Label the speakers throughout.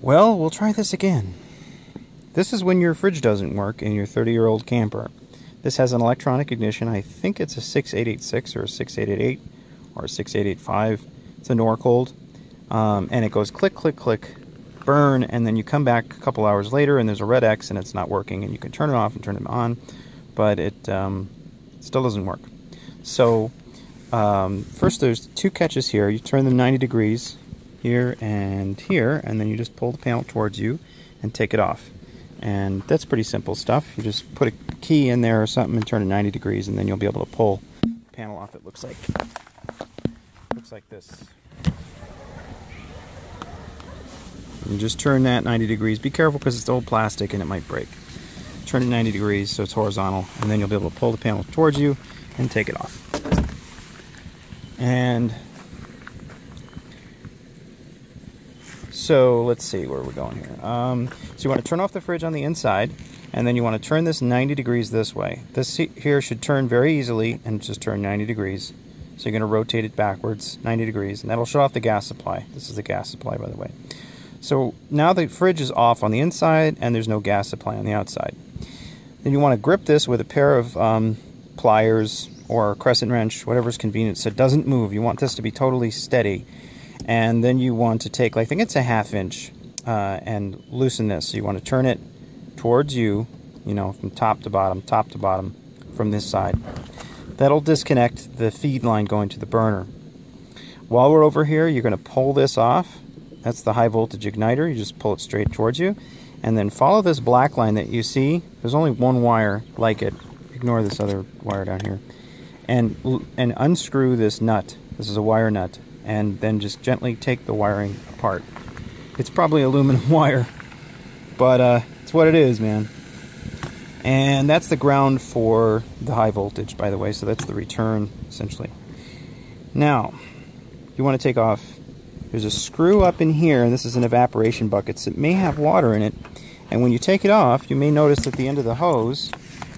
Speaker 1: Well, we'll try this again. This is when your fridge doesn't work in your 30-year-old camper. This has an electronic ignition. I think it's a 6886 or a 6888 or a 6885. It's a Norcold. And it goes click, click, click, burn, and then you come back a couple hours later and there's a red X and it's not working, and you can turn it off and turn it on, but it still doesn't work. So first there's two catches here. You turn them 90 degrees here, and then you just pull the panel towards you and take it off. And that's pretty simple stuff. You just put a key in there or something and turn it 90 degrees, and then you'll be able to pull the panel off. It looks like this. And just turn that 90 degrees. Be careful because it's old plastic and it might break. Turn it 90 degrees so it's horizontal, and then you'll be able to pull the panel towards you and take it off. And so let's see where we're going here. So you want to turn off the fridge on the inside, and then you want to turn this 90 degrees this way. This here should turn very easily and just turn 90 degrees. So you're going to rotate it backwards 90 degrees, and that'll shut off the gas supply. This is the gas supply, by the way. So now the fridge is off on the inside and there's no gas supply on the outside. Then you want to grip this with a pair of pliers or a crescent wrench, whatever's convenient, so it doesn't move. You want this to be totally steady. And then you want to take, I think it's a 1/2 inch, and loosen this. So you want to turn it towards you, from top to bottom from this side. That'll disconnect the feed line going to the burner. While we're over here, you're going to pull this off. That's the high voltage igniter. You just pull it straight towards you, and then follow this black line that you see. There's only one wire like it. Ignore this other wire down here, and unscrew this nut. This is a wire nut, and then just gently take the wiring apart. It's probably aluminum wire, but it's what it is, man. And that's the ground for the high voltage, by the way. So that's the return, essentially. Now you want to take off. There's a screw up in here, and this is an evaporation bucket, so it may have water in it. And when you take it off, you may notice that the end of the hose,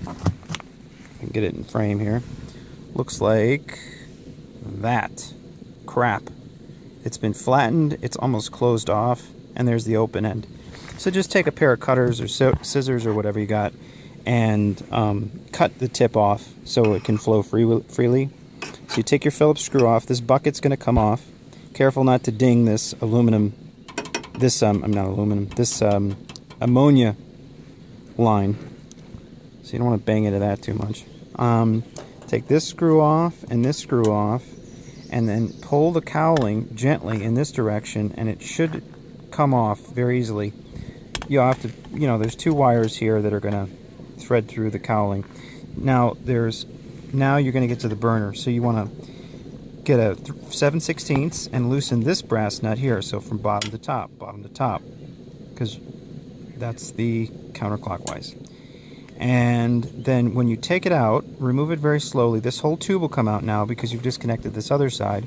Speaker 1: I can get it in frame here, looks like that. Crap. It's been flattened, it's almost closed off, and there's the open end. So just take a pair of cutters or scissors or whatever you got, and cut the tip off so it can flow freely. So you take your Phillips screw off. This bucket's going to come off. Careful not to ding this ammonia line. So you don't want to bang into that too much. Take this screw off and this screw off, and then pull the cowling gently in this direction, and it should come off very easily. You'll have to, there's two wires here that are going to thread through the cowling. Now you're going to get to the burner, so you want to get a 7/16 and loosen this brass nut here, so from bottom to top, because that's the counterclockwise. And then when you take it out, remove it very slowly. This whole tube will come out now because you've disconnected this other side.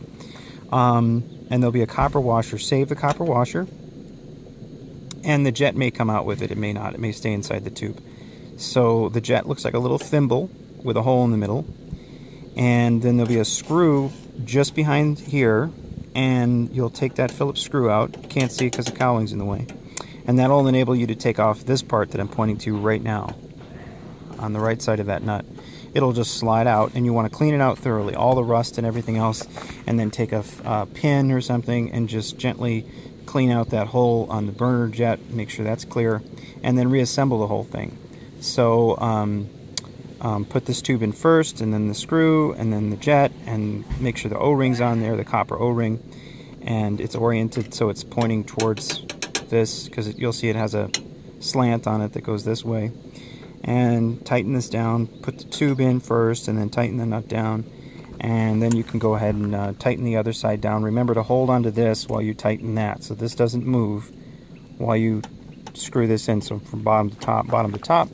Speaker 1: And there'll be a copper washer. Save the copper washer. And the jet may come out with it. It may not. It may stay inside the tube. So the jet looks like a little thimble with a hole in the middle. And then there'll be a screw just behind here, and you'll take that Phillips screw out. You can't see it because the cowling's in the way. And that'll enable you to take off this part that I'm pointing to right now on the right side of that nut. It'll just slide out, and you want to clean it out thoroughly, all the rust and everything else, and then take a pin or something and just gently clean out that hole on the burner jet, make sure that's clear, and then reassemble the whole thing. So put this tube in first, and then the screw, and then the jet, and make sure the O-ring's on there, the copper O-ring, and it's oriented so it's pointing towards this, because you'll see it has a slant on it that goes this way. And tighten this down, put the tube in first, and then tighten the nut down, and then you can go ahead and tighten the other side down. Remember to hold onto this while you tighten that, so this doesn't move while you screw this in, so from bottom to top.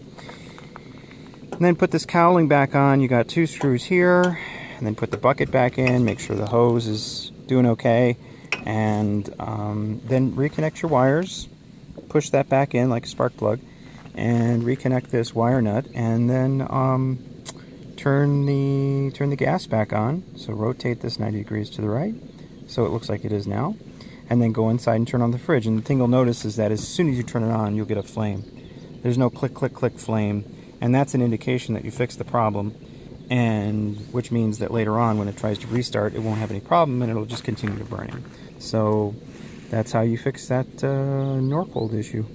Speaker 1: And then put this cowling back on. You got two screws here, and then put the bucket back in, make sure the hose is doing okay, and then reconnect your wires, push that back in like a spark plug, and reconnect this wire nut, and then turn the gas back on. So rotate this 90 degrees to the right, so it looks like it is now. and then go inside and turn on the fridge. And the thing you'll notice is that as soon as you turn it on, you'll get a flame. There's no click, click, click flame, and that's an indication that you fixed the problem, and which means that later on when it tries to restart, it won't have any problem and it'll just continue to burning. So that's how you fix that Norcold issue.